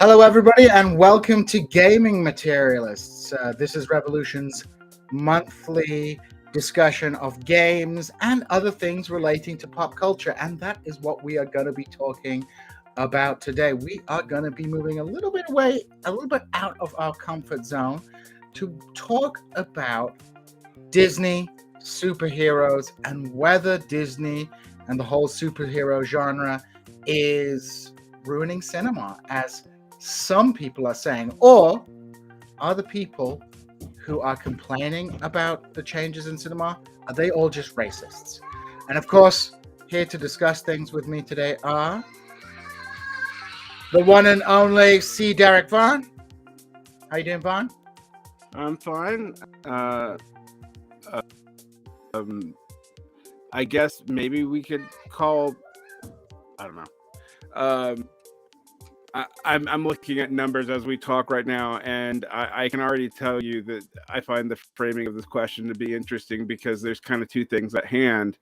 Hello, everybody, and welcome to Gaming Materialists. This is Revolution's monthly discussion of games and other things relating to pop culture, and that is what we are going to be talking about today. We are going to be moving a little bit away, a little bit out of our comfort zone to talk about Disney, superheroes, and whether Disney and the whole superhero genre is ruining cinema, as some people are saying, or are the people who are complaining about the changes in cinema, are they all just racists? And of course, here to discuss things with me today are the one and only C. Derek Varn. How you doing, Varn? I'm fine. I guess maybe we could call. I don't know. I'm looking at numbers as we talk right now, and I can already tell you that I find the framing of this question to be interesting because there's kind of two things at hand.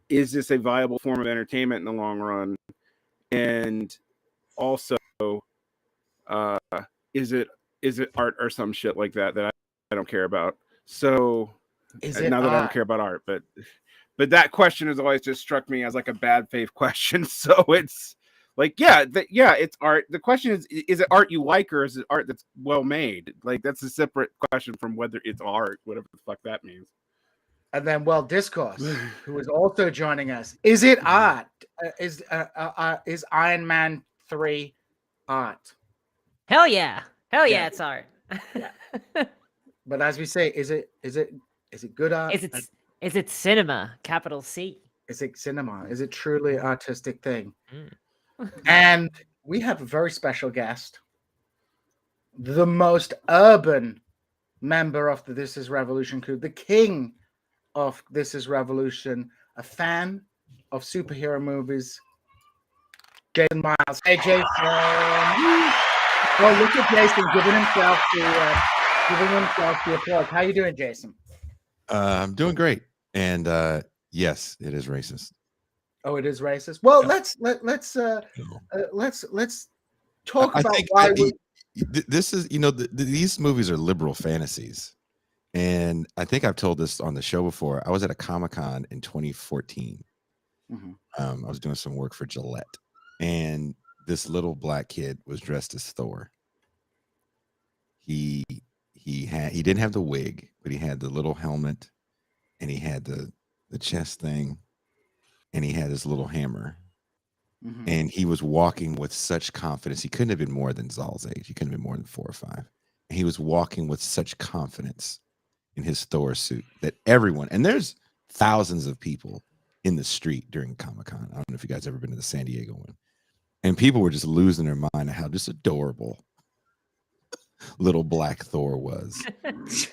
Is this a viable form of entertainment in the long run? And also, is it art or some shit like that I don't care about? So, Is it not that art? I don't care about art, but that question has always just struck me as like a bad faith question. So it's like, it's art. The question is it art you like, or is it art that's well made? Like, that's a separate question from whether it's art, whatever the fuck that means. And then, Discourse, who is also joining us. Is it art? Is Iron Man 3 art? Hell yeah, it's art. Yeah. But as we say, is it good art? Is it cinema? Capital C. Is it cinema? Is it truly an artistic thing? And we have a very special guest, the most urban member of the This Is Revolution crew, the king of This Is Revolution, a fan of superhero movies, Jason Miles. Hey, Jason. Oh, look at Jason giving himself the applause. How you doing, Jason? I'm doing great. And yes, it is racist. Oh, it is racist. Well, let's talk about why this is, these movies are liberal fantasies. And I think I've told this on the show before. I was at a Comic-Con in 2014. I was doing some work for Gillette, and this little black kid was dressed as Thor. He didn't have the wig, but he had the little helmet, and he had the chest thing, and he had his little hammer. And he was walking with such confidence. He couldn't have been more than Zal's age. He couldn't have been more than 4 or 5. And he was walking with such confidence in his Thor suit that everyone, and there's thousands of people in the street during Comic-Con. I don't know if you guys ever been to the San Diego one. And people were just losing their mind at how just adorable little black Thor was. So.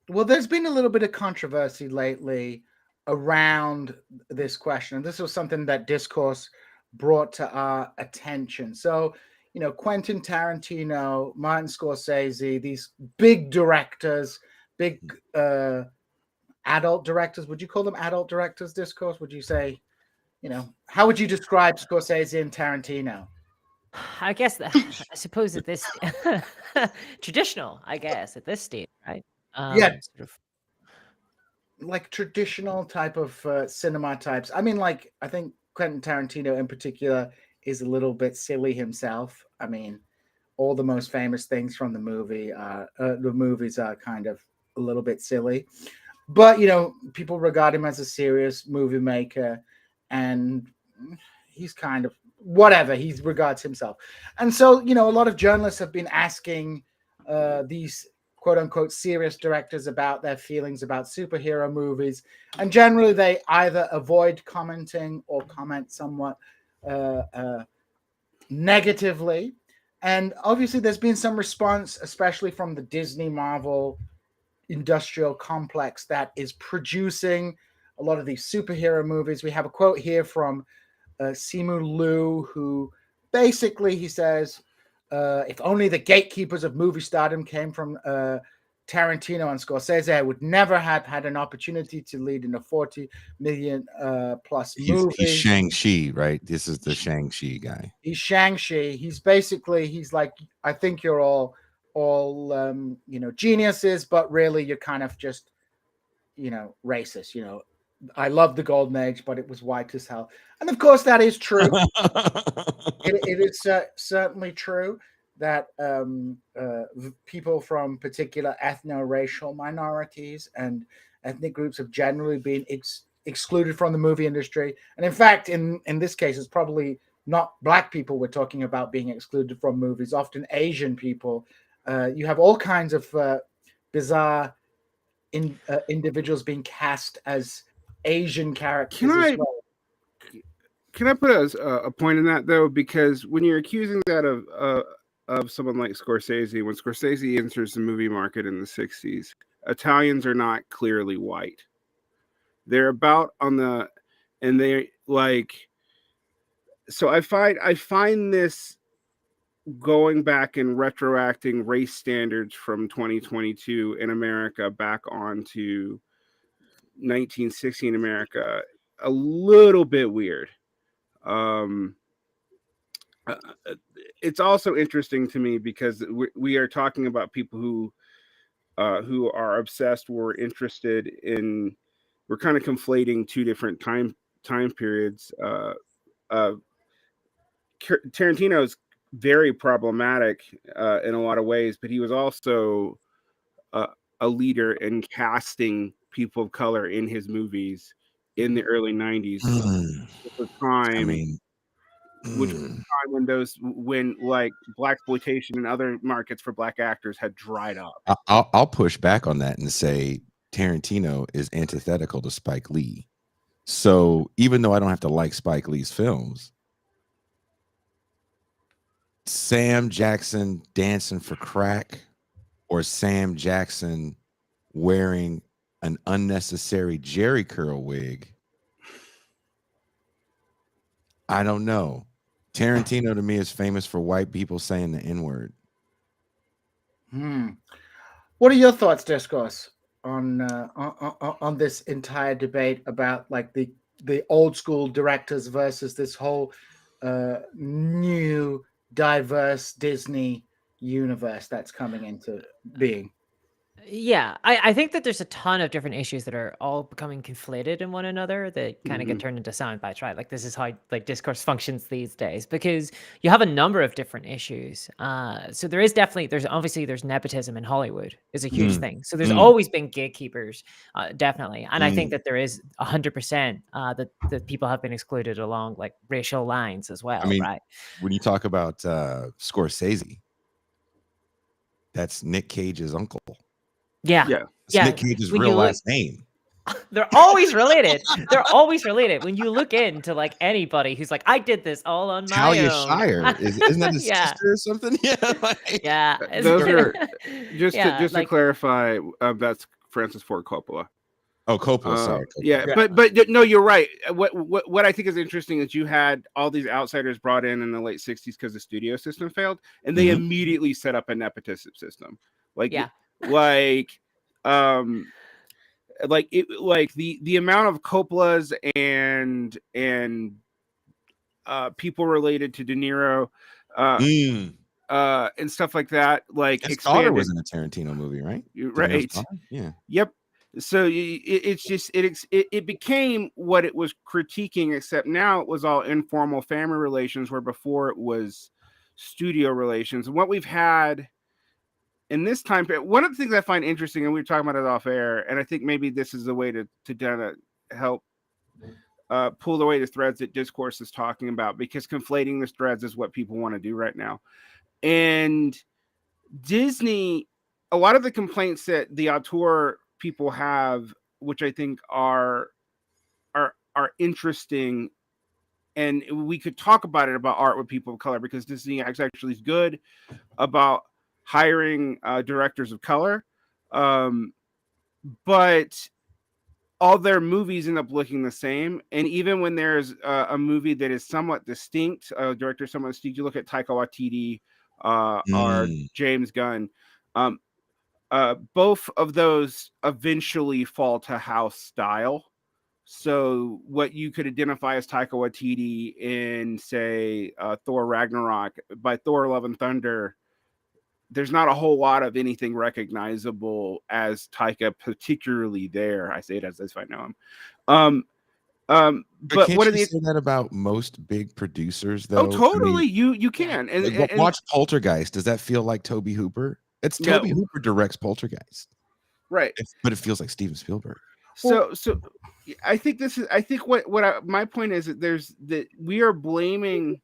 Well, there's been a little bit of controversy lately around this question, and this was something that Discourse brought to our attention. So, Quentin Tarantino, Martin Scorsese, these big directors, big adult directors. Would you call them adult directors, Discourse? Would you say, how would you describe Scorsese and Tarantino? I guess I suppose at this traditional, I guess at this stage, right? Sort of like traditional type of cinema types. I mean, like, I think Quentin Tarantino in particular is a little bit silly himself. I mean, all the most famous things from the movies are kind of a little bit silly, but people regard him as a serious movie maker, and he's kind of whatever he regards himself. And so, a lot of journalists have been asking these quote unquote serious directors about their feelings about superhero movies. And generally they either avoid commenting or comment somewhat negatively. And obviously there's been some response, especially from the Disney Marvel industrial complex that is producing a lot of these superhero movies. We have a quote here from Simu Liu, who basically he says, if only the gatekeepers of movie stardom came from Tarantino and Scorsese would never have had an opportunity to lead in a 40 million plus movie. He's Shang-Chi, right? This is the Shang-Chi guy. He's Shang-Chi. He's like, I think you're all geniuses, but really you're kind of just, racist. I love the golden age, but it was white as hell. And of course that is true. It is certainly true that people from particular ethno-racial minorities and ethnic groups have generally been excluded from the movie industry. And in fact, in this case, it's probably not Black people we're talking about being excluded from movies, often Asian people. You have all kinds of bizarre individuals being cast as Asian characters as well. Can I put a point in that, though? Because when you're accusing that of someone like Scorsese, when Scorsese enters the movie market in the 60s, Italians are not clearly white. They're about on the, and they like, so I find this going back and retroacting race standards from 2022 in America back onto 1960 in America a little bit weird. It's also interesting to me because we are talking about people who are obsessed or interested in. We're kind of conflating two different time periods. Tarantino's very problematic in a lot of ways, but he was also a leader in casting people of color in his movies in the early 90s. The time, which was the time when like blaxploitation and other markets for Black actors had dried up. I'll push back on that and say Tarantino is antithetical to Spike Lee. So even though I don't have to like Spike Lee's films, Sam Jackson dancing for crack or Sam Jackson wearing an unnecessary Jerry curl wig, I don't know. Tarantino to me is famous for white people saying the N-word. What are your thoughts, Discourse, on this entire debate about like the old school directors versus this whole new diverse Disney universe that's coming into being? Yeah, I think that there's a ton of different issues that are all becoming conflated in one another that kind of get turned into sound bites, right? Like this is how like discourse functions these days because you have a number of different issues. So there's nepotism in Hollywood is a huge thing. So there's always been gatekeepers, definitely. And I think that there is 100% that people have been excluded along like racial lines as well, right? When you talk about Scorsese, that's Nick Cage's uncle. Yeah. It's Nick Cage's real last name. They're always related. They're always related. When you look into like anybody who's like, I did this all on my own. Talia Shire. Isn't that his sister or something? Yeah. Those are just to clarify, that's Francis Ford Coppola. Oh, Coppola, sorry. Coppola. But no, you're right. What I think is interesting is you had all these outsiders brought in the late 60s because the studio system failed, and they immediately set up a nepotism system. The amount of Coppolas and people related to De Niro and stuff like that, like his daughter was in a Tarantino movie, right? Right. Yeah. Yep. So it became what it was critiquing, except now it was all informal family relations, where before it was studio relations. And what we've had in this time period, one of the things I find interesting, and we were talking about it off air, and I think maybe this is a way to kind of help pull away the threads that Discourse is talking about, because conflating the threads is what people want to do right now. And Disney, a lot of the complaints that the auteur people have, which I think are interesting, and we could talk about it about art with people of color, because Disney actually is good about hiring directors of color, but all their movies end up looking the same. And even when there's a movie that is somewhat distinct, a director somewhat distinct, you look at Taika Waititi or James Gunn, both of those eventually fall to house style. So what you could identify as Taika Waititi in, say, Thor Ragnarok, by Thor Love and Thunder, there's not a whole lot of anything recognizable as Taika, particularly there. I say it as if I know him. But can't what are you the say that about most big producers, though? Oh, totally. I mean, You can. like, watch Poltergeist. Does that feel like Tobe Hooper? It's Tobe No. Hooper directs Poltergeist, Right. but it feels like Steven Spielberg. So I think my point is that we are blaming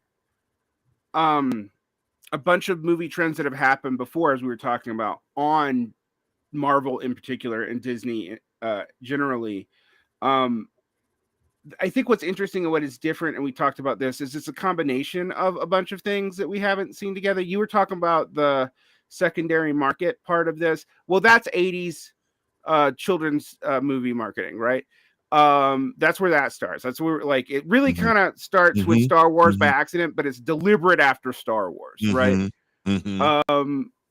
a bunch of movie trends that have happened before, as we were talking about, on Marvel in particular and Disney generally. I think what's interesting and what is different, and we talked about this, is it's a combination of a bunch of things that we haven't seen together. You were talking about the secondary market part of this. Well, that's 80s children's movie marketing, right? That's where that starts. That's where, like, it really kind of starts with Star Wars by accident, but it's deliberate after Star Wars, right?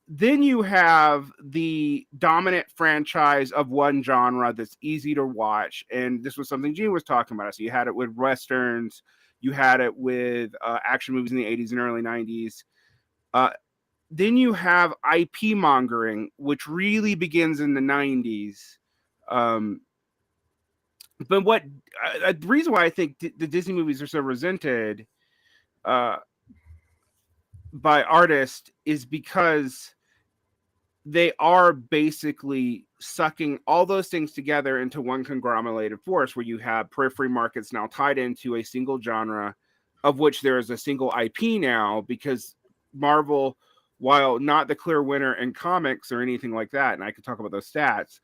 Then you have the dominant franchise of one genre that's easy to watch, and this was something Gene was talking about. So you had it with westerns, you had it with action movies in the 80s and early 90s. Then you have IP mongering, which really begins in the 90s. But what the reason why I think the Disney movies are so resented by artists is because they are basically sucking all those things together into one conglomerated force, where you have periphery markets now tied into a single genre, of which there is a single IP now, because Marvel, while not the clear winner in comics or anything like that, and I could talk about those stats,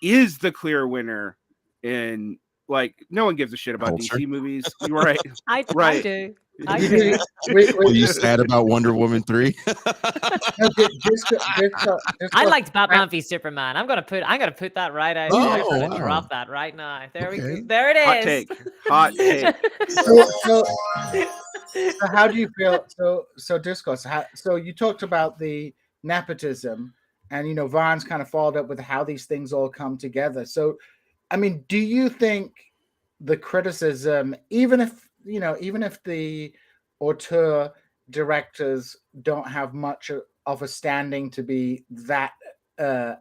is the clear winner in, like, no one gives a shit about Culture. DC movies. Right. I do. I You do. do- Are you sad about Wonder Woman 3? no, I liked Batman v Superman. I'm gonna put that right out there. I'm gonna wow. drop that right now. There we Okay. go. There it Hot is. take. Hot take. So how do you feel? So Discourse. So you talked about the nepotism, and Varn's kind of followed up with how these things all come together. So, I mean, do you think the criticism, even if the auteur directors don't have much of a standing to be that that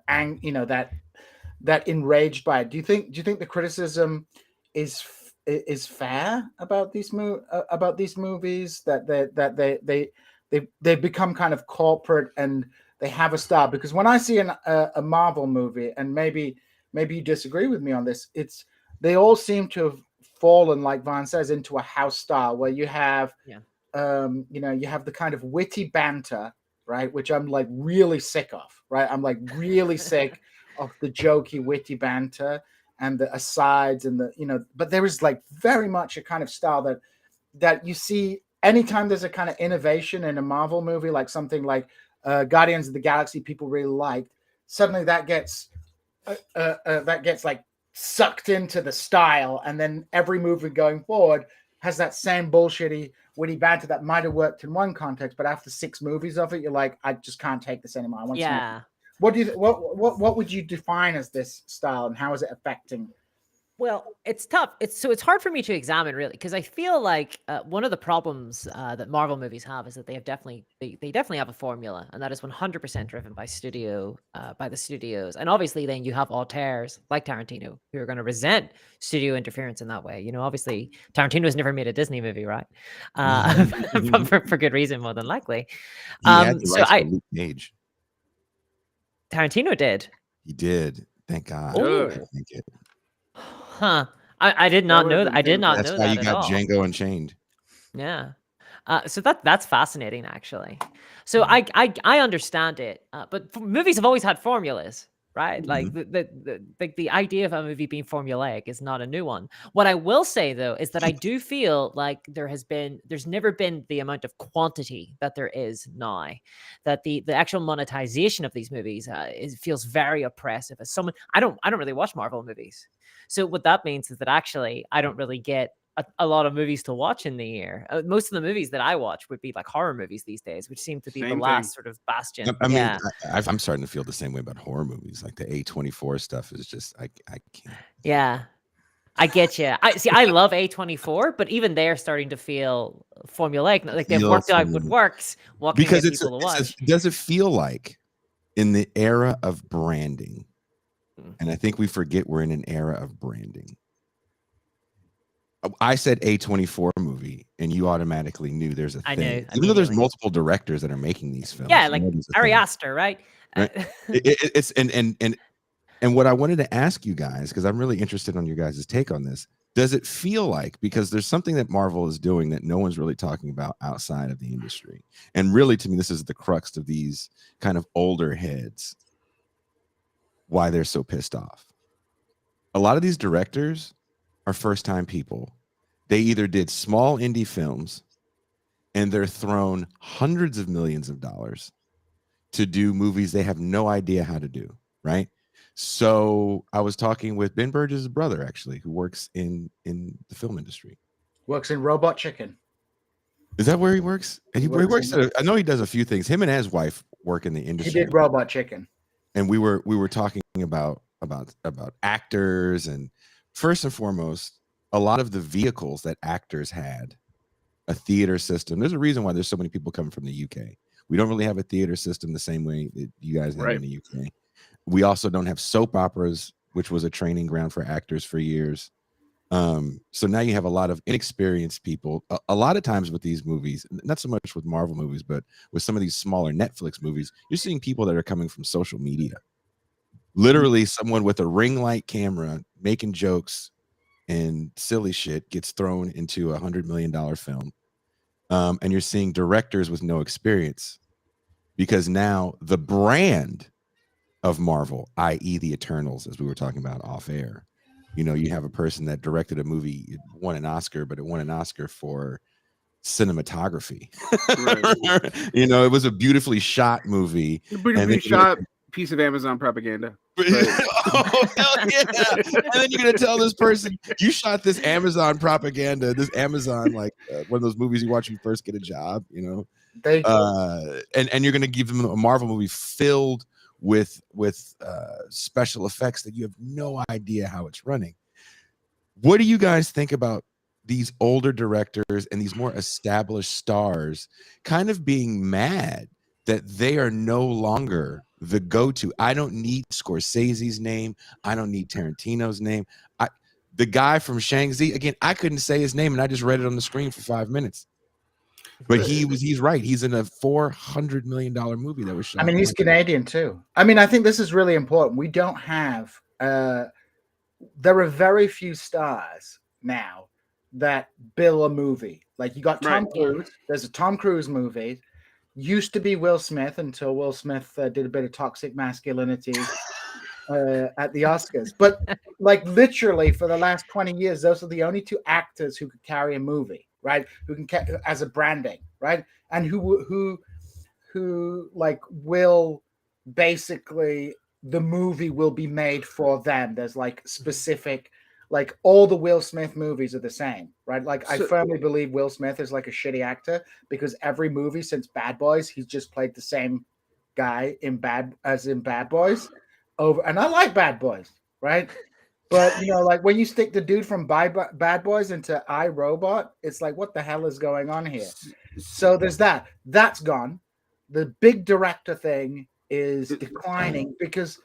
enraged by it, do you think the criticism is fair about these movies, that they become kind of corporate and they have a style? Because when I see a Marvel movie, and maybe you disagree with me on this, they all seem to have fallen, like Varn says, into a house style where you have you have the kind of witty banter, right, which I'm like really sick of, right? I'm like really sick of the jokey witty banter and the asides and but there is like very much a kind of style that you see anytime there's a kind of innovation in a Marvel movie, like something like Guardians of the Galaxy people really liked. Suddenly that gets like sucked into the style, and then every movie going forward has that same bullshitty witty banter that might have worked in one context, but after 6 movies of it, you're like, I just can't take this anymore. I want something. What do you what would you define as this style, and how is it affecting? Well, it's tough. It's hard for me to examine, really, because I feel like one of the problems that Marvel movies have is that they definitely have a formula, and that is 100% driven by the studios. And obviously, then you have auteurs like Tarantino who are going to resent studio interference in that way. Obviously, Tarantino's never made a Disney movie, right? For good reason, more than likely. He had the rights for Luke Cage. Tarantino did. He did. Thank God. Oh. Thank you. Huh. I did not know that. I did not know that. That's how you got Django Unchained. Yeah. So that's fascinating, actually. So I understand it, but movies have always had formulas, right? Like the idea of a movie being formulaic is not a new one. What I will say, though, is that I do feel like there's never been the amount of quantity that there is now. That the actual monetization of these movies feels very oppressive. As someone, I don't really watch Marvel movies. So what that means is that actually I don't really get a lot of movies to watch in the year. Most of the movies that I watch would be like horror movies these days, which seem to be the Same last thing. sort of bastion. I mean, Yeah. I'm starting to feel the same way about horror movies. Like the A24 stuff is just I can't. Yeah. I get you. I love A24, but even they're starting to feel formulaic. Like they've worked out what works. What can Because get people to watch? does it feel like in the era of branding, and I think we forget we're in an era of branding. I said A24 movie, and you automatically knew there's a thing. I knew, Even though there's immediately. multiple directors that are making these films. Yeah, you like know there's a Ari thing, Aster, right? right? It's and what I wanted to ask you guys, because I'm really interested on your guys' take on this. Does it feel like, because there's something that Marvel is doing that no one's really talking about outside of the industry, and really to me this is the crux of these kind of older heads, why they're so pissed off. A lot of these directors are first-time people. They either did small indie films and they're thrown hundreds of millions of dollars to do movies they have no idea how to do, right? So I was talking with Ben Burgess' brother, actually, who works in the film industry. Works in Robot Chicken. Is that where he works? And he works in- I know he does a few things. Him and his wife work in the He industry. did Robot Chicken. And we were talking about actors, and first and foremost, a lot of the vehicles that actors had, a theater system. There's a reason why there's so many people coming from the UK. We don't really have a theater system the same way that you guys have in the UK. We also don't have soap operas, which was a training ground for actors for years. So now you have a lot of inexperienced people. A lot of times with these movies, not so much with Marvel movies, but with some of these smaller Netflix movies, you're seeing people that are coming from social media. Literally, someone with a ring light camera making jokes and silly shit gets thrown into $100 million film. And you're seeing directors with no experience, because now the brand of Marvel, i.e. the Eternals, as we were talking about off air, you know, you have a person that directed a movie, it won an Oscar, but it won an Oscar for cinematography. Right. You know, it was a beautifully shot movie. Beautifully shot piece of Amazon propaganda. Oh, hell yeah. And then you're gonna tell this person you shot this Amazon propaganda, this Amazon one of those movies you watch when you first get a job, you know. And you're gonna give them a Marvel movie filled with special effects that you have no idea how it's running. What do you guys think about these older directors and these more established stars kind of being mad that they are no longer the go-to? I don't need Scorsese's name. I don't need Tarantino's name. The guy from Shang-Chi, again, I couldn't say his name and I just read it on the screen for 5 minutes. But he's right. He's in a $400 million movie that was shot. I mean, he's Canadian too. I mean, I think this is really important. We don't have, there are very few stars now that bill a movie. Like you got Tom Cruise. There's a Tom Cruise movie. Used to be Will Smith until Will Smith did a bit of toxic masculinity at the Oscars. But like literally for the last 20 years, those are the only two actors who could carry a movie, right? Who can as a branding, right? And who like will basically the movie will be made for them. There's like specific. Like all the Will Smith movies are the same, right? Like I firmly believe Will Smith is like a shitty actor because every movie since Bad Boys, he's just played the same guy in Bad Boys over. And I like Bad Boys, right? But you know, like when you stick the dude from Bad Boys into iRobot, it's like, what the hell is going on here? So there's that. That's gone. The big director thing is declining because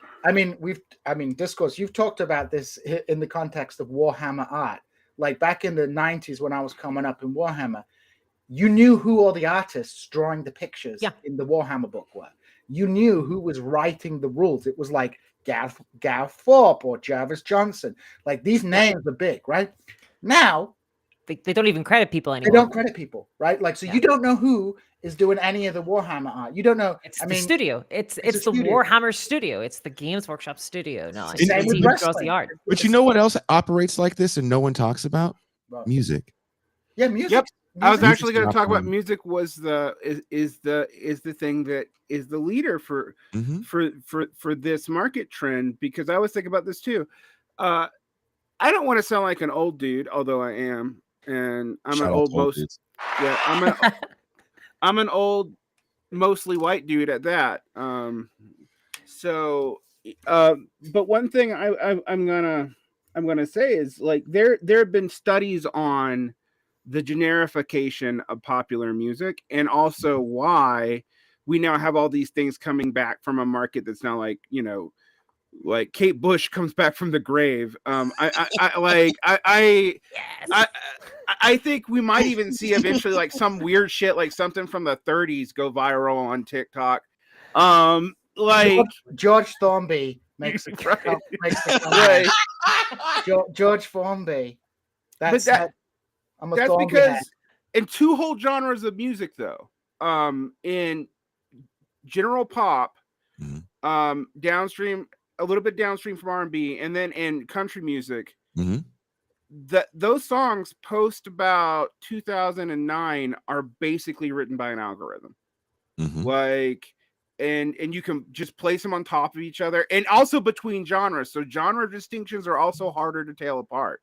Discourse, you've talked about this in the context of Warhammer art. Like back in the 90s when I was coming up in Warhammer, you knew who all the artists drawing the pictures in the Warhammer book were. You knew who was writing the rules. It was like Gareth Thorpe or Jarvis Johnson. Like these names are big, right? Now they don't even credit people anymore. They don't credit people, right? Like so you don't know who is doing any of the Warhammer art. You don't know. It's the studio. It's the studio. Warhammer studio. It's the Games Workshop studio. No, it's who draws the art. But you know what else operates like this and no one talks about? Music. Yeah, music. Yep. I was actually going to talk about music. Was is the thing that is the leader for this market trend, because I was thinking about this too. I don't want to sound like an old dude, although I am. and I'm Shout an out old to old most dudes. yeah I'm an old mostly white dude at that. So but one thing I'm gonna say is like there have been studies on the generification of popular music, and also why we now have all these things coming back from a market that's now like, you know, like Kate Bush comes back from the grave. Yes. I think we might even see eventually like some weird shit, like something from the 30s go viral on TikTok. Like George Thornby makes a right. makes the Right. George Thornby. But I'm a that's Thornby head. because in two whole genres of music though, in general pop, downstream, a little bit downstream from R&B, and then in country music, that those songs post about 2009 are basically written by an algorithm. Like, and you can just place them on top of each other, and also between genres. So genre distinctions are also harder to tell apart.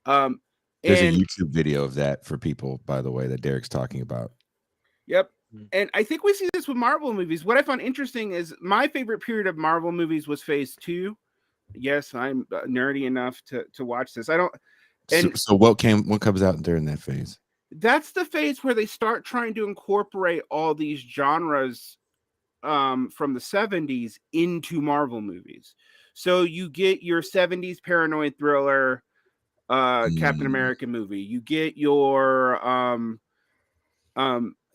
There's a And YouTube video of that for people, by the way, that Derek's talking about. yep. And I think we see this with Marvel movies. What I found interesting is my favorite period of Marvel movies was Phase 2. Yes, I'm nerdy enough to watch this. I don't. And So what comes out during that phase? that's the phase where they start trying to incorporate all these genres from the 70s into Marvel movies. So you get your 70s paranoid thriller Captain America movie. You get your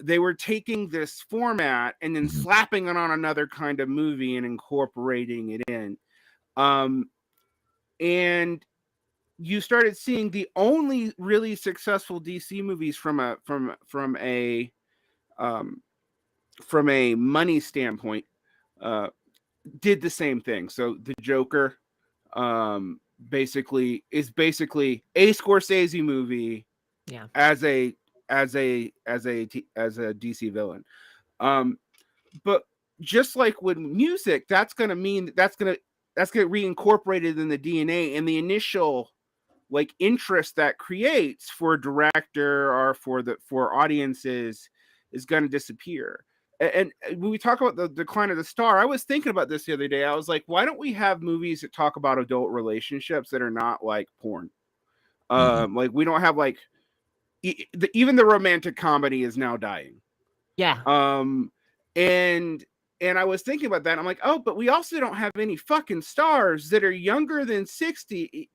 they were taking this format and then slapping it on another kind of movie and incorporating it in. And you started seeing the only really successful DC movies from a money standpoint did the same thing. So the Joker basically is a Scorsese movie as a DC villain. But just like with music, that's going to mean that's going to reincorporated in the DNA, and the initial like interest that creates for a director or for audiences is going to disappear. And when we talk about the decline of the star, I was thinking about this the other day. I was like, why don't we have movies that talk about adult relationships that are not like porn? Like we don't have like even the romantic comedy is now dying. Yeah. And I was thinking about that. I'm like, oh, but we also don't have any fucking stars that are younger than 60,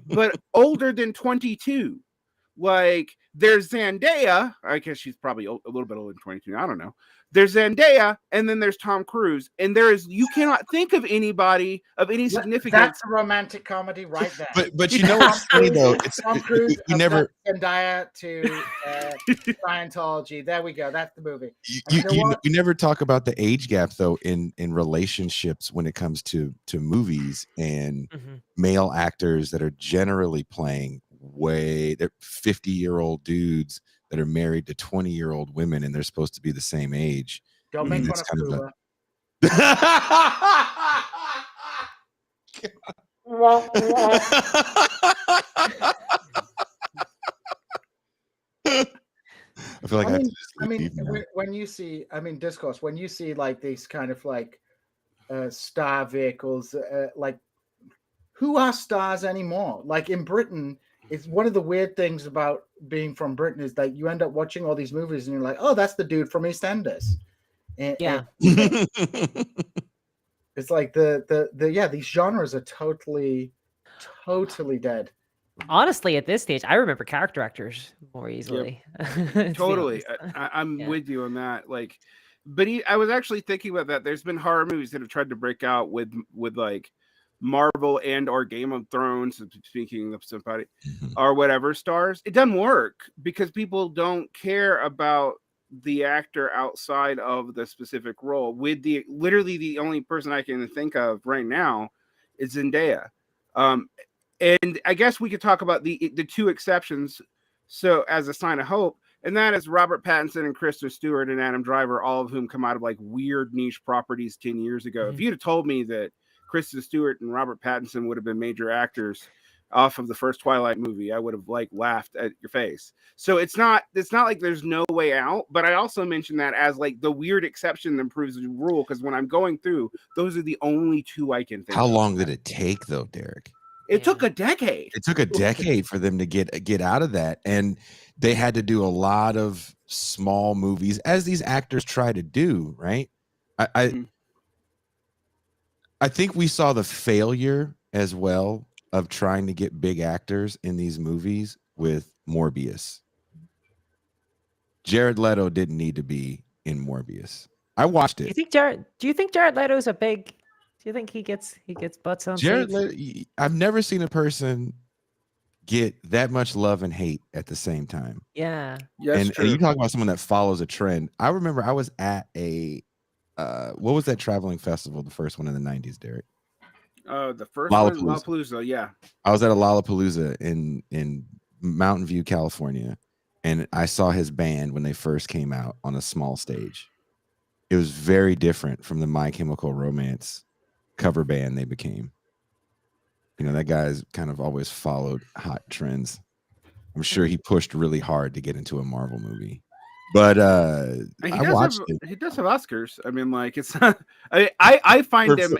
but older than 22. Like there's Zendaya. I guess she's probably a little bit older than 22. I don't know. There's Zendaya, and then there's Tom Cruise, and you cannot think of anybody of any significance. That's a romantic comedy right there. But you know what's funny though? It's Tom Cruise. You never Zendaya to Scientology. There we go. That's the movie. You never talk about the age gap though in relationships when it comes to movies and male actors that are generally playing they're 50-year-old dudes that are married to 20-year-old women, and they're supposed to be the same age. Don't make fun of Cuba. I feel like when you see, Discourse, when you see like these kind of like star vehicles, like who are stars anymore? Like in Britain, it's one of the weird things about being from Britain is that you end up watching all these movies and you're like, oh, that's the dude from EastEnders. And it's like these genres are totally dead. Honestly, at this stage, I remember character actors more easily. Yep. Totally. I'm with you on that. Like, but I was actually thinking about that. There's been horror movies that have tried to break out with like Marvel and or Game of Thrones, speaking of somebody, or whatever stars. It doesn't work because people don't care about the actor outside of the specific role. With literally the only person I can think of right now is Zendaya. And I guess we could talk about the two exceptions. So as a sign of hope, and that is Robert Pattinson and Kristen Stewart and Adam Driver, all of whom come out of like weird niche properties 10 years ago. If you'd have told me that Kristen Stewart and Robert Pattinson would have been major actors off of the first Twilight movie, I would have like laughed at your face. So it's not like there's no way out. But I also mentioned that as like the weird exception that proves the rule, because when I'm going through, those are the only two I can think How of. long did it take though, Derek? It took a decade. It took a decade for them to get out of that, and they had to do a lot of small movies, as these actors try to do. Right? I think we saw the failure as well of trying to get big actors in these movies with Morbius. Jared Leto didn't need to be in Morbius. I watched it. Do you think Jared Leto's a big? Do you think he gets butts on Jared seats? Leto, I've never seen a person get that much love and hate at the same time. Yeah. And you talk about someone that follows a trend. I remember I was at a what was that traveling festival, the first one in the 90s, Derek? The first one, Lollapalooza, yeah. I was at a Lollapalooza in Mountain View, California, and I saw his band when they first came out on a small stage. It was very different from the My Chemical Romance cover band they became. You know, that guy's kind of always followed hot trends. I'm sure he pushed really hard to get into a Marvel movie. But I watched it. He does have Oscars. I mean, like, it's not, I find him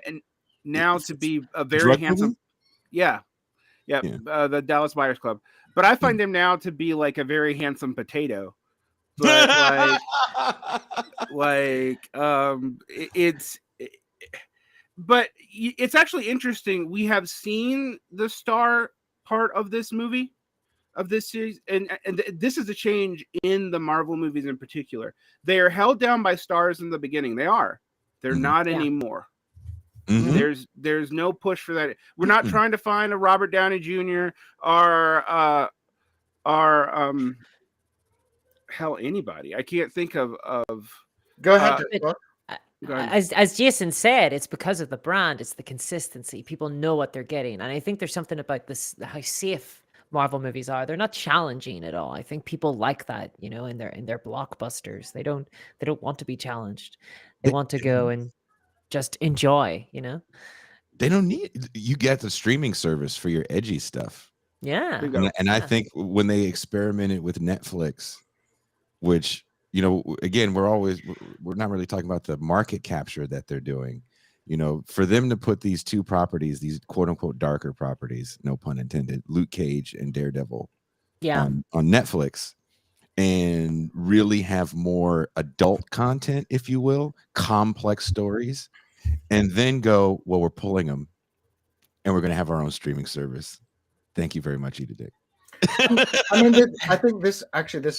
now to be a very handsome. Yeah. The Dallas Buyers Club. But I find him now to be like a very handsome potato. But but it's actually interesting. We have seen the star part of this movie, of this series, and this is a change in the Marvel movies in particular. They are held down by stars in the beginning. They're not anymore. There's no push for that. We're not trying to find a Robert Downey Jr. or hell, anybody. I can't think of. Go ahead. As Jason said, it's because of the brand. It's the consistency. People know what they're getting, and I think there's something about this, how safe Marvel movies are. They're not challenging at all. I think people like that, you know, in their blockbusters. They don't want to be challenged. They want to go and just enjoy, you know. They don't need, you get the streaming service for your edgy stuff. Yeah. And I think when they experimented with Netflix, which, you know, again, we're not really talking about the market capture that they're doing. You know, for them to put these two properties, these quote unquote darker properties, no pun intended, Luke Cage and Daredevil, on Netflix, and really have more adult content, if you will, complex stories, and then go, well, we're pulling them and we're going to have our own streaming service. Thank you very much, Eda Dick. I mean, I think this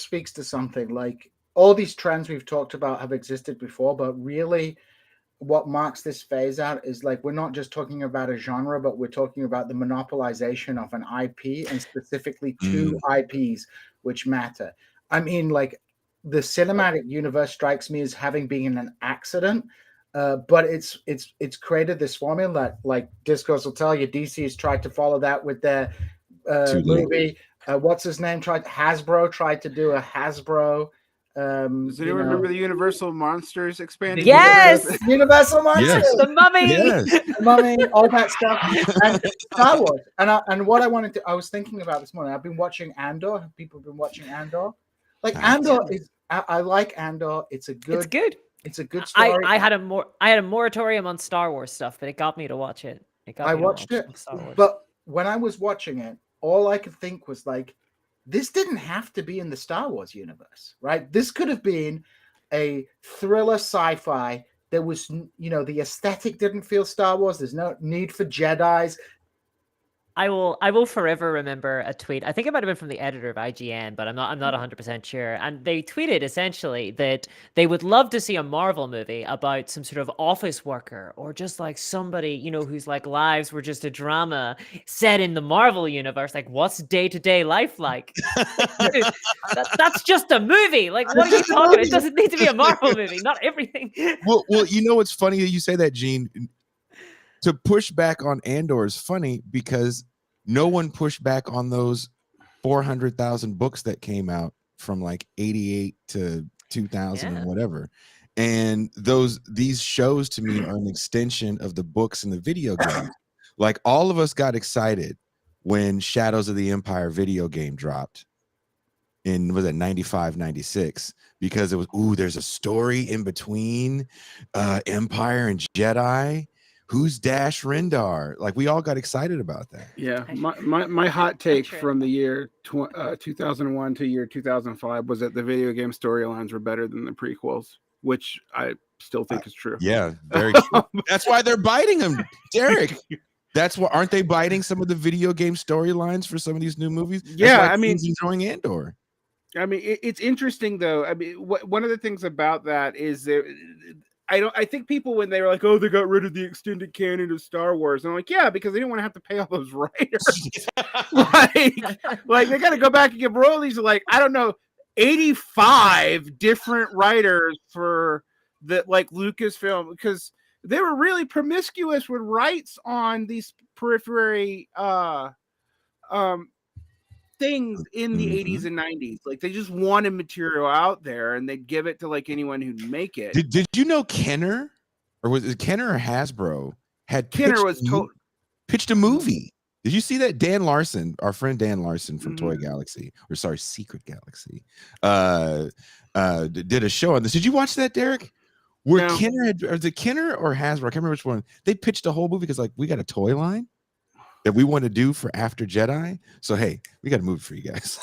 speaks to something. Like, all these trends we've talked about have existed before, but really what marks this phase out is, like, we're not just talking about a genre, but we're talking about the monopolization of an IP, and specifically two IPs which matter. I mean, like, the cinematic universe strikes me as having been an accident, but it's created this formula that, like Discourse will tell you, DC has tried to follow that with their movie. What's his name? Hasbro tried to do a Hasbro. Does anyone remember the Universal Monsters expanded? Yes, Universal Monsters, yes. The Mummy, the Mummy, all that stuff, and Star Wars. And what I was thinking about this morning. I've been watching Andor. People have been watching Andor. Like, Andor is, I like Andor. It's a good story. I had a moratorium on Star Wars stuff, but it got me to watch it. I watched it, but when I was watching it, all I could think was, like, this didn't have to be in the Star Wars universe, right? This could have been a thriller sci-fi. There was, you know, the aesthetic didn't feel Star Wars. There's no need for Jedis. I will forever remember a tweet. I think it might have been from the editor of IGN, but I'm not 100% sure. And they tweeted essentially that they would love to see a Marvel movie about some sort of office worker, or just like somebody, you know, whose like lives were just a drama set in the Marvel universe. Like, what's day-to-day life like? Dude, that's just a movie. Like, what are you talking about? It doesn't need to be a Marvel movie. Not everything. Well, you know, it's funny that you say that, Gene. To push back on Andor is funny because no one pushed back on those 400,000 books that came out from like 88 to 2000 and whatever. And these shows to me are an extension of the books and the video games. Like, all of us got excited when Shadows of the Empire video game dropped in, was it 95, 96, because it was, there's a story in between Empire and Jedi. Who's Dash Rendar? Like, we all got excited about that. Yeah, my hot take from the year 2001 to year 2005 was that the video game storylines were better than the prequels, which I still think is true. Yeah, very true. That's why they're biting them, Derek. That's why, aren't they biting some of the video game storylines for some of these new movies? Yeah, I mean, enjoying Andor. I mean, it's interesting though. I mean, one of the things about that is there. I think people, when they were like, oh, they got rid of the extended canon of Star Wars, and I'm like, yeah, because they didn't want to have to pay all those writers. like they got to go back and give royalties to, like, I don't know, 85 different writers for the, like, Lucasfilm, because they were really promiscuous with rights on these periphery things in the 80s and 90s. Like, they just wanted material out there, and they'd give it to, like, anyone who'd make it. Did you know Kenner, or was it Kenner or Hasbro, had pitched a movie? Did you see that? Dan Larson, our friend Dan Larson from Toy Galaxy, or sorry, Secret Galaxy, did a show on this. Did you watch that, Derek? Where no. Kenner had, or was it Kenner or Hasbro? I can't remember which one. They pitched a whole movie because, like, we got a toy line that we want to do for After Jedi. So, hey, we got a movie for you guys.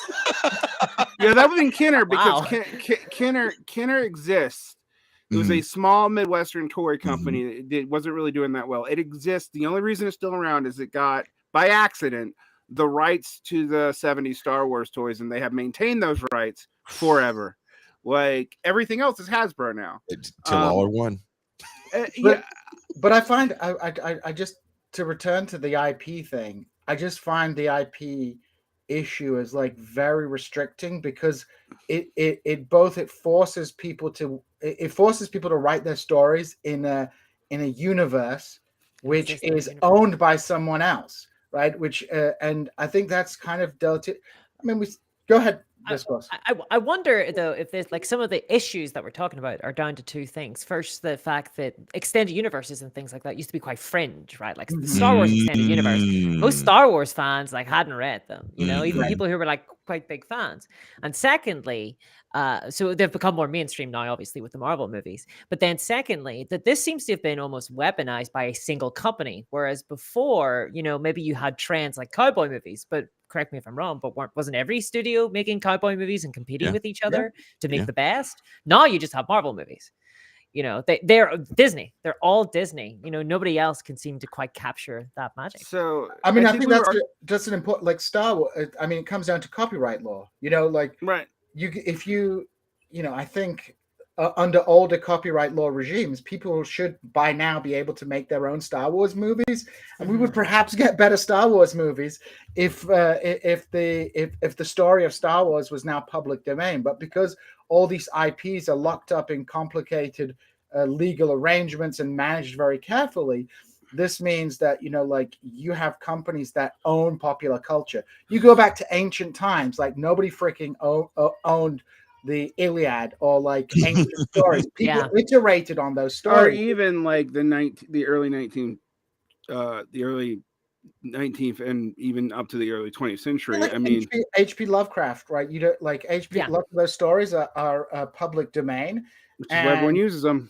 Yeah, that was in Kenner, because Kenner exists. It was a small Midwestern toy company. It wasn't really doing that well. It exists. The only reason it's still around is it got, by accident, the rights to the 70s Star Wars toys, and they have maintained those rights forever. Like, everything else is Hasbro now. Till all are one. Yeah. But I find, I just, to return to the IP thing, I just find the IP issue is, like, very restricting, because it forces people to write their stories in a universe which is owned by someone else, right? Which and I think that's kind of dealt it. I mean, we go ahead. I wonder, though, if there's, like, some of the issues that we're talking about are down to two things. First, the fact that extended universes and things like that used to be quite fringe, right? Like the Star Wars extended universe, most Star Wars fans, like, hadn't read them, you know, even people who were, like, quite big fans. And secondly, so they've become more mainstream now, obviously, with the Marvel movies. But then secondly, that this seems to have been almost weaponized by a single company, whereas before, you know, maybe you had trends like cowboy movies, but correct me if I'm wrong, but wasn't every studio making cowboy movies and competing with each other to make the best? Now you just have Marvel movies. You know, they're Disney. They're all Disney. You know, nobody else can seem to quite capture that magic. So, I mean, I think that's an important, like, Star Wars. I mean, it comes down to copyright law. You know, like, right. I think under older copyright law regimes, people should by now be able to make their own Star Wars movies, and we would perhaps get better Star Wars movies if the story of Star Wars was now public domain. But because all these IPs are locked up in complicated legal arrangements and managed very carefully, this means that, you know, like, you have companies that own popular culture. You go back to ancient times, like, nobody freaking owned the Iliad or, like, ancient stories. People iterated on those stories. Or even, like, the early 19th and even up to the early 20th century. Like, I mean, H.P. Lovecraft, right? You don't, like, H.P. Lots of those stories are public domain, which is why everyone uses them.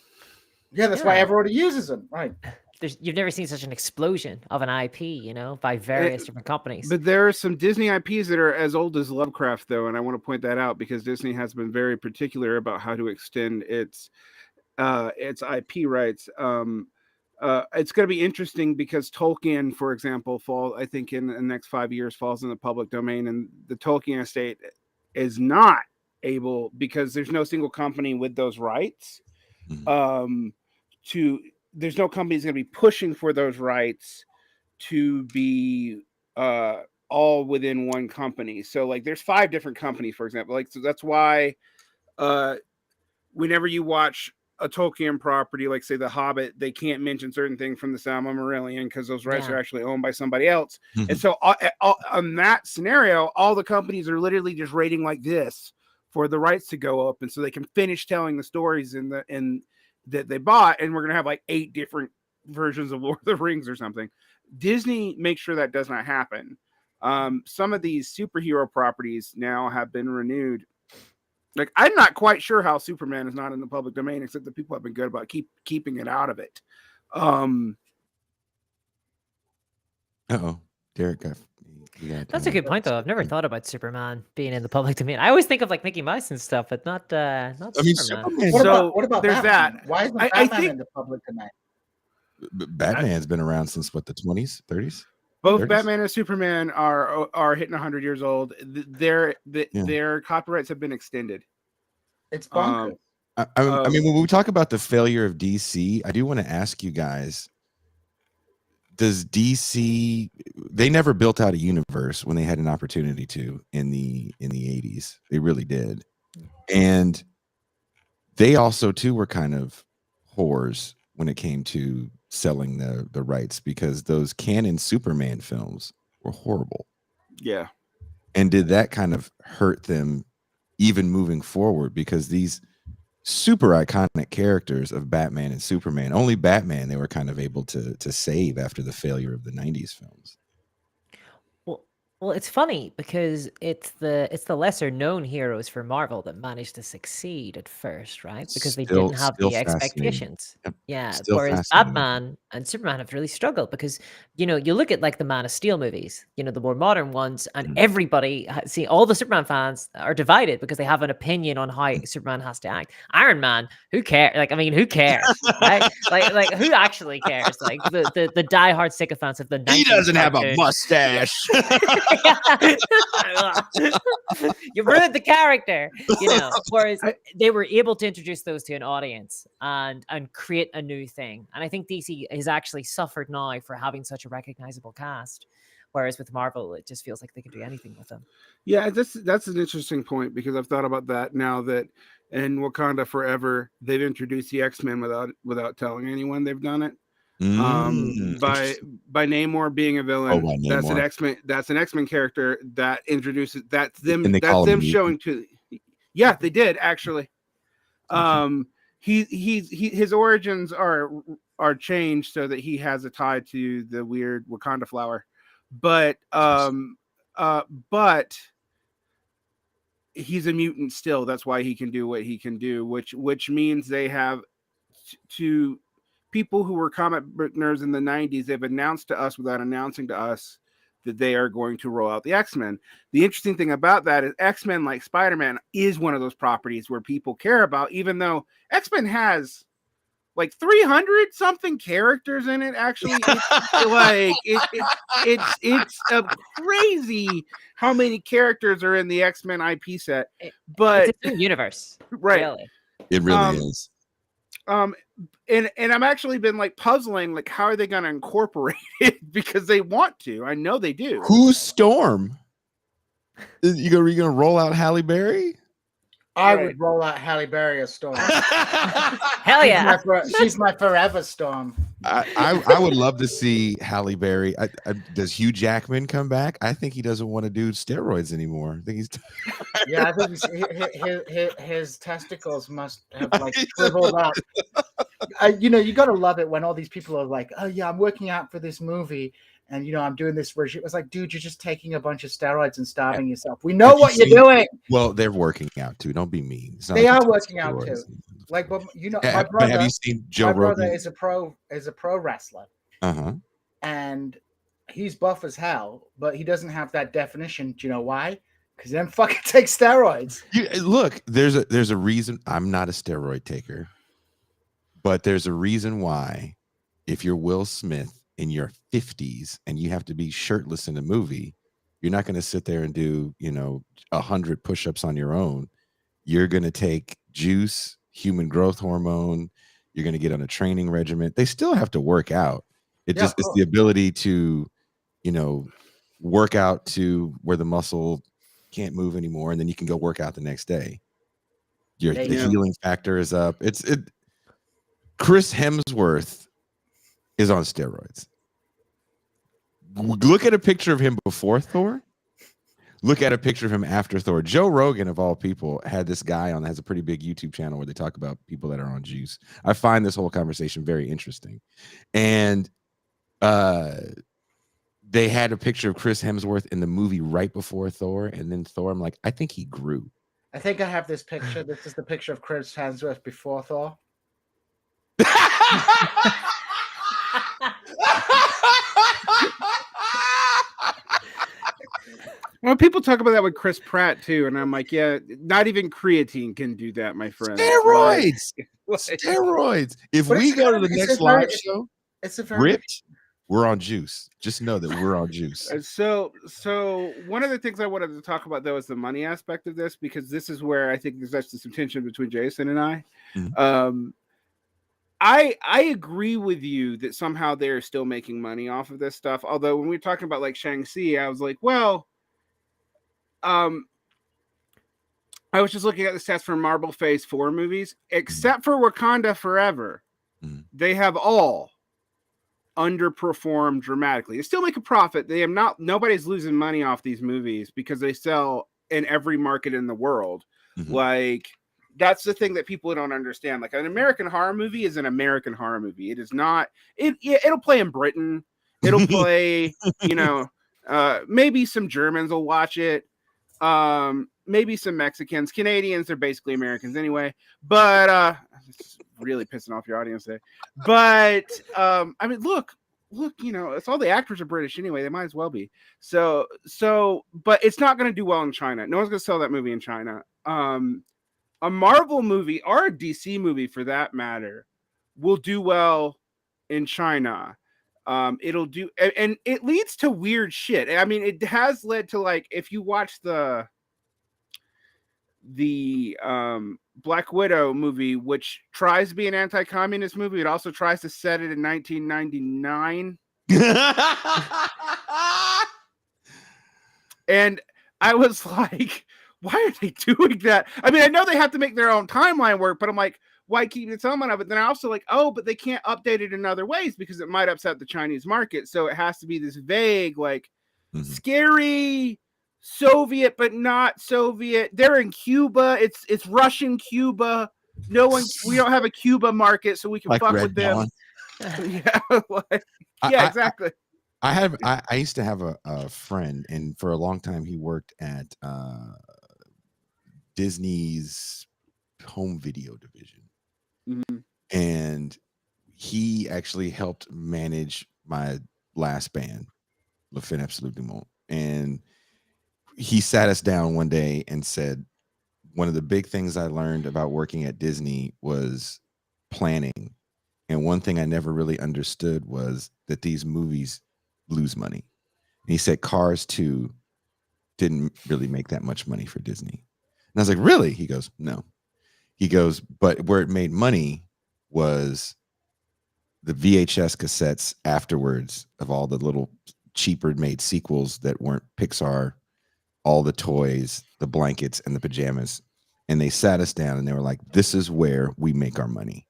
Yeah, that's why everybody uses them, right? You've never seen such an explosion of an IP, you know, by various different companies. But there are some Disney IPs that are as old as Lovecraft, though, and I want to point that out because Disney has been very particular about how to extend its IP rights. It's going to be interesting because Tolkien, for example, I think in the next 5 years falls in the public domain, and the Tolkien estate is not able, because there's no single company with those rights. There's no company that's going to be pushing for those rights to be all within one company. So, like, there's 5 different companies, for example. Like, so that's why whenever you watch a Tolkien property, like, say, The Hobbit, they can't mention certain things from the Silmarillion because those rights are actually owned by somebody else. And so on that scenario, all the companies are literally just rating like this for the rights to go up, and so they can finish telling the stories that they bought, and we're gonna have like 8 different versions of Lord of the Rings or something. Disney makes sure that does not happen. Some of these superhero properties now have been renewed. Like, I'm not quite sure how Superman is not in the public domain, except that people have been good about keeping it out of it. Derek got. That's a good point, though. I've never thought about Superman being in the public domain. I always think of like Mickey Mouse and stuff, but not Superman. What about there's Batman? that. Why isn't Batman in the public domain? Batman's been around since what, the 20s, 30s? Both 30s? Batman and Superman are hitting 100 years old. Their copyrights have been extended. It's bonkers. I mean, when we talk about the failure of DC, I do want to ask you guys: does DC? They never built out a universe when they had an opportunity to in the 80s. They really did, and they also too were kind of whores when it came to selling the rights, because those canon Superman films were horrible. Yeah. And did that kind of hurt them even moving forward? Because these super iconic characters of Batman and Superman, only Batman they were kind of able to save after the failure of the 90s films. Well, it's funny because it's the lesser known heroes for Marvel that managed to succeed at first, right? Because they didn't have the expectations. Yep. Yeah. Whereas Batman and Superman have really struggled because, you look at like the Man of Steel movies, the more modern ones, and everybody all the Superman fans are divided because they have an opinion on how Superman has to act. Iron Man, who cares? Like, I mean, who cares? Right? like who actually cares? Like the diehard sycophants of the 90s. He doesn't have a mustache. You ruined the character, whereas they were able to introduce those to an audience and create a new thing. And I think DC has actually suffered now for having such a recognizable cast, whereas with Marvel it just feels like they can do anything with them. Yeah, that's an interesting point, because I've thought about that now that in Wakanda Forever they've introduced the X-Men without telling anyone they've done it. By Namor being a villain, that's an X-Men character that introduces that's them showing to. Yeah, they did actually. His origins are changed so that he has a tie to the weird Wakanda flower, but he's a mutant still. That's why he can do what he can do, which means they have to. People who were comic book nerds in the 90s, they've announced to us without announcing to us that they are going to roll out the X-Men. The interesting thing about that is X-Men, like Spider-Man, is one of those properties where people care about, even though X-Men has like 300 something characters in it. Actually, it's crazy how many characters are in the X-Men IP set. But it's a new universe, right? Really. It really is. And I'm actually been like puzzling, like, how are they going to incorporate it? Because they want to. I know they do. Who's Storm? You gonna roll out Halle Berry? I would roll out Halle Berry as Storm. Hell yeah. She's my forever Storm. I would love to see Halle Berry. Does Hugh Jackman come back? I think he doesn't want to do steroids anymore. I think he's. Yeah, I think his testicles must have like shriveled up. You got to love it when all these people are like, "Oh yeah, I'm working out for this movie, and I'm doing this regime." It was like, dude, you're just taking a bunch of steroids and starving yourself. We know what you're doing. Well, they're working out too. Don't be mean. They are working out too. Like, but my brother. Have you seen Joe Rogan? My brother is a pro wrestler. And he's buff as hell, but he doesn't have that definition. Do you know why? Because he doesn't fucking take steroids. Look, there's a reason. I'm not a steroid taker, but there's a reason why. If you're Will Smith in your 50s and you have to be shirtless in a movie, you're not going to sit there and do 100 push-ups on your own. You're going to take juice, human growth hormone. You're going to get on a training regimen. They still have to work out. It's the ability to work out to where the muscle can't move anymore, and then you can go work out the next day. The healing factor is up. Chris Hemsworth is on steroids. Look at a picture of him before Thor. Look at a picture of him after Thor. Joe Rogan, of all people, had this guy on that has a pretty big YouTube channel where they talk about people that are on juice. I find this whole conversation very interesting. And they had a picture of Chris Hemsworth in the movie right before Thor, and then Thor. I'm like, I think he grew. I think I have this picture. This is the picture of Chris Hemsworth before Thor. Well, people talk about that with Chris Pratt too, and I'm like, yeah, not even creatine can do that, my friend. Steroids, Like, steroids. If But we it's go to kind the of- next it's a very- live show, It's a very ripped, we're on juice. Just know that we're on juice. So one of the things I wanted to talk about though is the money aspect of this, because this is where I think there's actually some tension between Jason and I. Mhm. I agree with you that somehow they're still making money off of this stuff. Although when we were talking about like Shang-Chi, I was like, well, I was just looking at the stats for Marvel Phase 4 movies, except for Wakanda Forever. Mhm. They have all underperformed dramatically. They still make a profit. They have not. Nobody's losing money off these movies because they sell in every market in the world. Mhm. Like, that's the thing that people don't understand. Like, an American horror movie is an American horror movie. It is not. It'll play in Britain. It'll play. Maybe some Germans will watch it. Maybe some Mexicans. Canadians are basically Americans anyway. But it's really pissing off your audience there. But I mean, look, it's all the actors are British anyway. They might as well be. So, but it's not going to do well in China. No one's going to sell that movie in China. A Marvel movie or a DC movie, for that matter, will do well in China. It'll do, and it leads to weird shit. I mean, it has led to, like, if you watch the Black Widow movie, which tries to be an anti-communist movie, it also tries to set it in 1999. And I was like, why are they doing that? I mean, I know they have to make their own timeline work, but I'm like, why keep the timeline of it? Then I also like, oh, but they can't update it in other ways because it might upset the Chinese market. So it has to be this vague, like, scary Soviet, but not Soviet. They're in Cuba. It's Russian Cuba. We don't have a Cuba market, so we can Like fuck Red with them. Dawn. Exactly. I used to have a friend, and for a long time he worked at Disney's home video division. And he actually helped manage my last band, Le Fin Absolute du Monde. And he sat us down one day and said, one of the big things I learned about working at Disney was planning. And one thing I never really understood was that these movies lose money. And he said Cars 2 didn't really make that much money for Disney. And I was like, really? He goes, no. He goes, but where it made money was the VHS cassettes afterwards of all the little cheaper made sequels that weren't Pixar, all the toys, the blankets, and the pajamas. And they sat us down and they were like, this is where we make our money.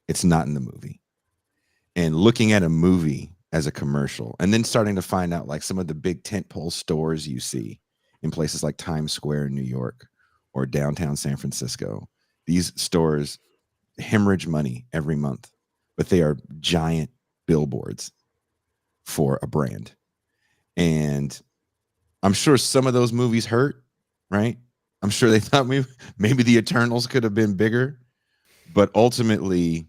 It's not in the movie. And looking at a movie as a commercial, and then starting to find out, like, some of the big tentpole stores you see in places like Times Square in New York or downtown San Francisco. These stores hemorrhage money every month, but they are giant billboards for a brand. And I'm sure some of those movies hurt, right? I'm sure they thought maybe the Eternals could have been bigger. But ultimately,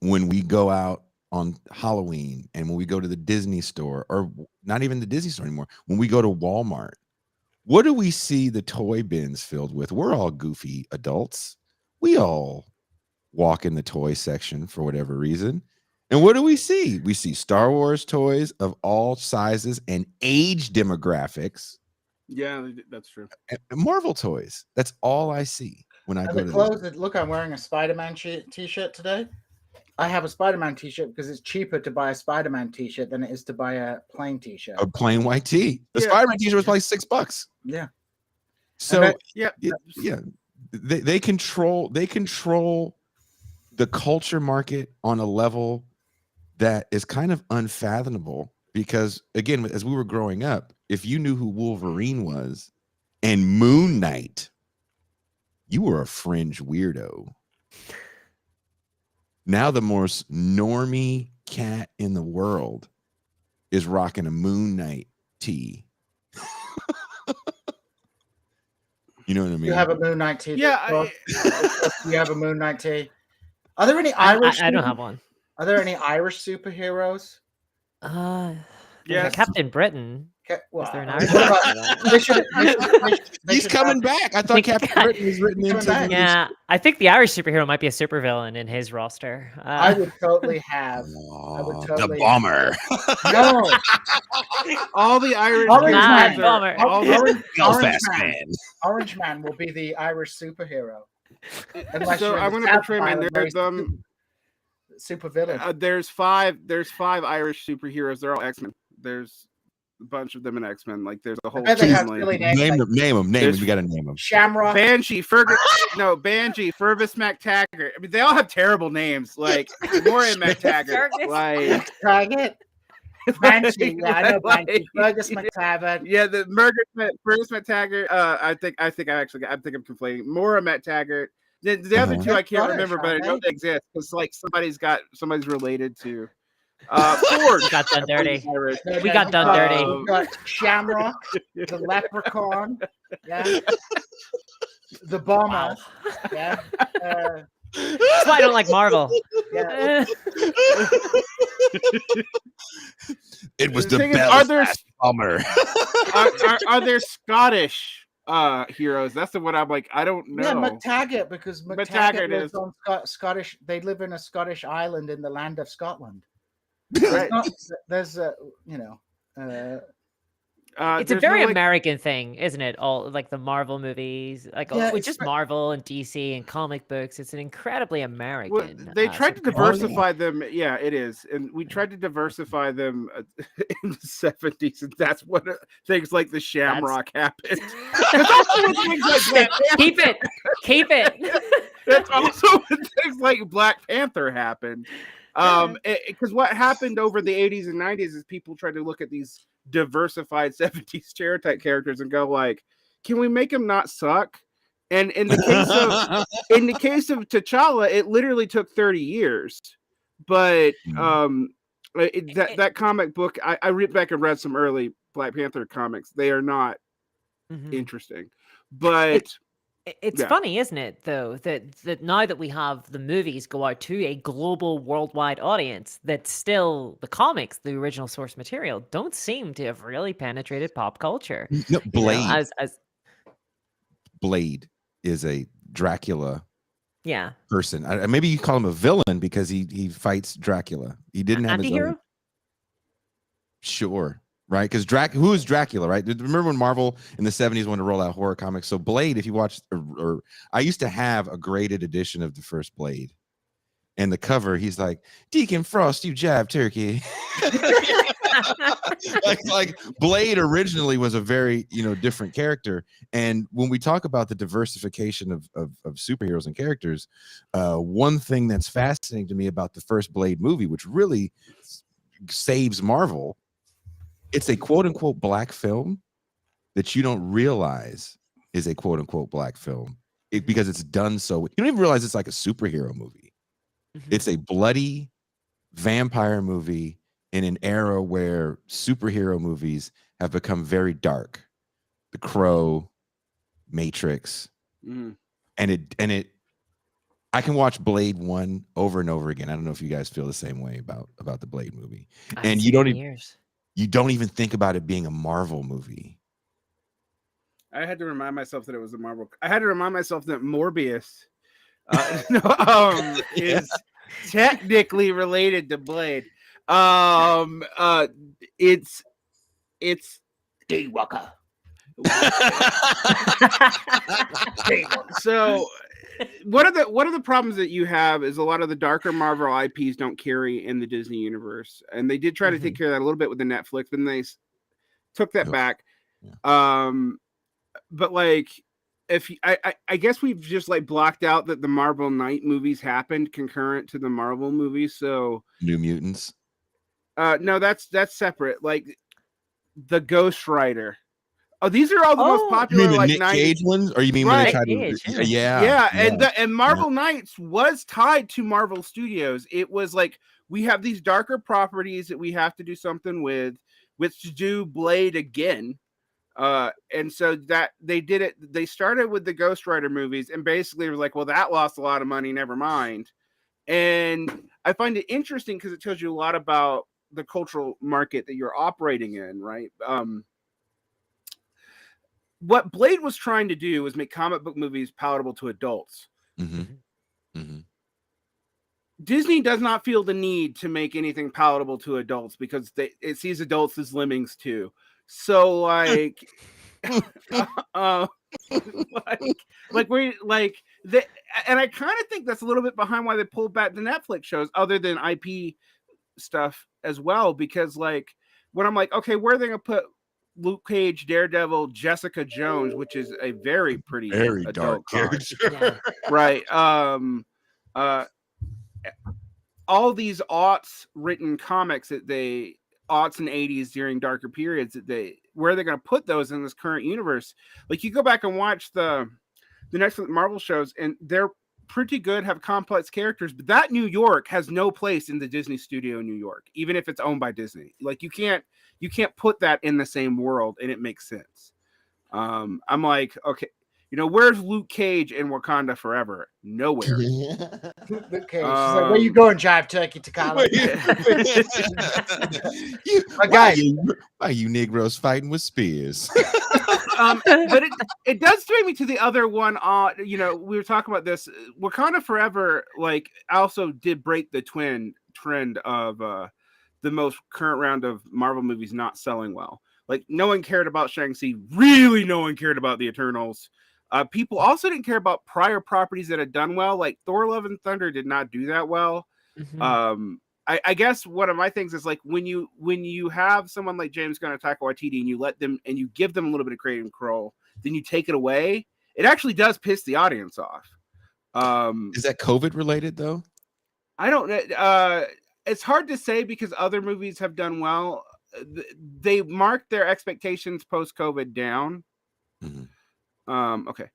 when we go out on Halloween and when we go to the Disney store, or not even the Disney store anymore, when we go to Walmart, what do we see the toy bins filled with? We're all goofy adults. We all walk in the toy section for whatever reason. And what do we see? We see Star Wars toys of all sizes and age demographics. Yeah, that's true. And Marvel toys. That's all I see when I go to clothes. Look, I'm wearing a Spider-Man t-shirt today. I have a Spider-Man t-shirt because it's cheaper to buy a Spider-Man t-shirt than it is to buy a plain t-shirt. A plain white tee. The Spider-Man t-shirt was probably $6. Yeah. So they control the culture market on a level that is kind of unfathomable, because again, as we were growing up, if you knew who Wolverine was and Moon Knight, you were a fringe weirdo. Now the most normie cat in the world is rocking a Moon Knight tee. You know what I mean? You have a Moon Knight tee. Yeah, You have a Moon Knight tee. Are there any Irish? I don't have one. Are there any Irish superheroes? Yes. Captain Britain. Well, Is there an I Irish? mean, they He's should coming have- back. I thought Captain Britain was written He's into coming back. Yeah, I think the Irish superhero might be a supervillain in his roster. I would totally have. the bomber. No, all the Irish Orange characters Man. are all Belfast Man. Orange Man will be the Irish superhero. Unless So you're in I'm the going to South portray my Island, where he's nerddom. super villain. There's five Irish superheroes. They're all X-Men. There's a bunch of them in X-Men. Like there's a whole bet they have family. silly names Name like them. There's- We got to name them. Shamrock. Banshee, Banshee, Fergus MacTaggart. I mean, they all have terrible names. Like Moira MacTaggart. Fergus. Like Target. Banshee. Yeah, I know Like- Banshee. Fergus McTavish. yeah, the Fergus MacTaggart. I think I'm conflating. Moira MacTaggart. The other two I can't Scottish, remember, but I aren't know they? they exist because like somebody's related to. Ford Got done dirty. Irish. We got done dirty. We've got Shamrock, the Leprechaun, yeah, the Bomber, yeah, That's why I don't like Marvel. yeah. It was The the thing is, are there Belfast bomber. are there Scottish heroes? That's the one I'm like. I don't know. Yeah, McTaggart, because McTaggart McTaggart lives is- on Scottish. They live in a Scottish island in the land of Scotland. Right. There's a It's a There's very no, like, American thing, isn't it? All like the Marvel movies, like Yeah, with it's just ve- Marvel and DC and comic books. It's an incredibly American. Well, they tried to sort of diversify them. Yeah, it is, and we tried to diversify them in the '70s, and that's what things like the Shamrock happened. That's also when things like Keep it, keep it. That's also when things like Black Panther happened. Because what happened over the '80s and '90s is people tried to look at these diversified '70s stereotype characters and go like, can we make them not suck? And in the case of T'Challa, it literally took 30 years. But that comic book, I read back and read some early Black Panther comics. They are not Mhm. interesting. But It's Yeah. funny, isn't it, though, that now that we have the movies go out to a global, worldwide audience, that still the comics, the original source material, don't seem to have really penetrated pop culture. No, You know, Blade. as Blade is a Dracula yeah, person. Maybe you call him a villain because he fights Dracula. He didn't have his own. anti-hero. Sure. Right, because who is Dracula? Right? Remember when Marvel in the '70s wanted to roll out horror comics? So Blade, if you watch, or I used to have a graded edition of the first Blade, and the cover, he's like, "Deacon Frost, you jive turkey." like Blade originally was a very different character, and when we talk about the diversification of superheroes and characters, one thing that's fascinating to me about the first Blade movie, which really saves Marvel. It's a quote unquote black film that you don't realize is a quote unquote black film because it's done so. You don't even realize it's like a superhero movie. Mhm. It's a bloody vampire movie in an era where superhero movies have become very dark. The Crow, Matrix, and it. I can watch Blade 1 over and over again. I don't know if you guys feel the same way about the Blade movie, I and haven't you seen don't it in even. years. You don't even think about it being a Marvel movie. I had to remind myself that it was a Marvel. I had to remind myself that Morbius is technically related to Blade. It's Daywalker. so one of the problems that you have is a lot of the darker Marvel IPs don't carry in the Disney universe, and they did try to take care of that a little bit with the Netflix, but then they took that back. Yeah. But like, if I guess we've just like blocked out that the Marvel Knight movies happened concurrent to the Marvel movies, so New Mutants. no, that's separate. Like the Ghost Rider. Oh, these are all the most Oh. You popular mean the like Nick 90s. Cage ones, or you mean when they Right. tried Nick to? Cage, Yeah, And Marvel Knights was tied to Marvel Studios. It was like, we have these darker properties that we have to do something with, which to do Blade again. And so that they did it. They started with the Ghost Rider movies, and basically were like, well, that lost a lot of money. Never mind. And I find it interesting because it tells you a lot about the cultural market that you're operating in, right? What Blade was trying to do was make comic book movies palatable to adults. Mm-hmm. Mm-hmm. Disney does not feel the need to make anything palatable to adults because it sees adults as lemmings too. So like, and I kind of think that's a little bit behind why they pulled back the Netflix shows, other than IP stuff as well. Because like, when I'm like, okay, where are they gonna put Luke Cage, Daredevil, Jessica Jones, which is a very pretty Very adult dark comic, Yeah. right? All these aughts written comics that they aughts and 80s during darker periods where they're going to put those in this current universe. Like, you go back and watch the next Marvel shows, and they're pretty good, have complex characters, but that New York has no place in the Disney studio in New York, even if it's owned by Disney. Like, you can't put that in the same world and it makes sense. I'm like, okay, where's Luke Cage in Wakanda Forever? Nowhere. Luke Cage. She's like, where you going, Jive Turkey Takala? Why you Negroes fighting with spears? But it does bring me to the other one. We were talking about this. Wakanda Forever, like, also did break the trend of the most current round of Marvel movies not selling well. Like, no one cared about Shang-Chi. Really, no one cared about the Eternals. People also didn't care about prior properties that had done well. Like, Thor: Love and Thunder did not do that well. Mm-hmm. I guess one of my things is, like, when you have someone like James Gunn and Taika Waititi, and you let them, and you give them a little bit of creative control, then you take it away, it actually does piss the audience off. Is that COVID related though? I don't know. It's hard to say because other movies have done well. They marked their expectations post-COVID down. Mm-hmm. Okay.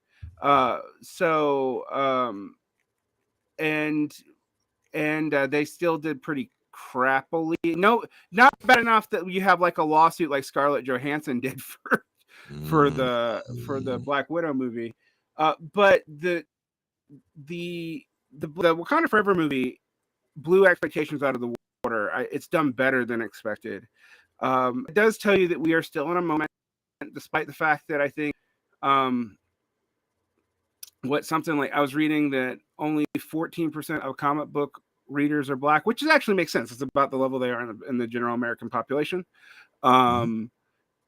And they still did pretty crappily. No, not bad enough that you have like a lawsuit like Scarlett Johansson did for the Black Widow movie. But the Wakanda Forever movie blew expectations out of the water. It's done better than expected. It does tell you that we are still in a moment, despite the fact that I think something like I was reading that only 14% of comic book readers are Black, which actually makes sense. It's about the level they are in the general American population. And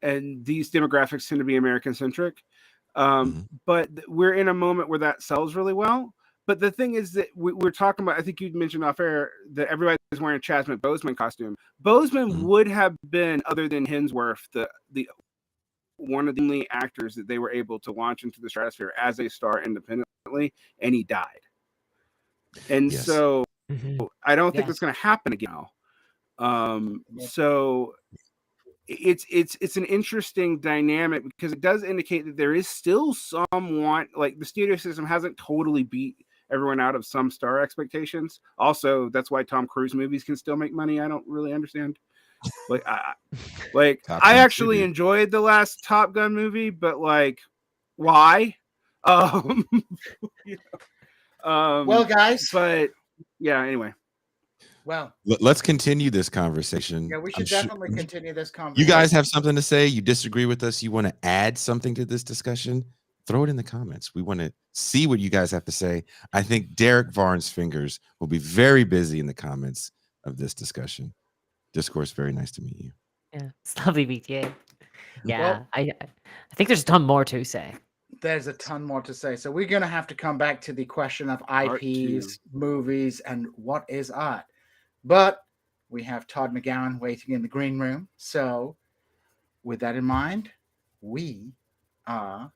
these demographics tend to be American centric. But we're in a moment where that sells really well. But the thing is that we're talking about, I think you mentioned off air that everybody's wearing a Chadwick Boseman costume. Boseman would have been, other than Hemsworth, the one of the only actors that they were able to launch into the stratosphere as a star independently, and he died. And so I don't think that's going to happen again. So it's an interesting dynamic because it does indicate that there is still somewhat, like, the studio system hasn't totally beat everyone out of some star expectations. Also, that's why Tom Cruise movies can still make money. I don't really understand. I actually enjoyed the last Top Gun movie, but like, why? Well, guys. But yeah, anyway. Well, let's continue this conversation. Yeah, we should definitely continue this conversation. You guys have something to say? You disagree with us? You want to add something to this discussion? Throw it in the comments. We want to see what you guys have to say. I think Derek Varn's fingers will be very busy in the comments of this discussion. Discourse, very nice to meet you. Yeah, it's lovely to meet you. Yeah, well, I think there's a ton more to say. There's a ton more to say. So we're going to have to come back to the question of IPs, movies, and what is art. But we have Todd McGowan waiting in the green room. So with that in mind, we are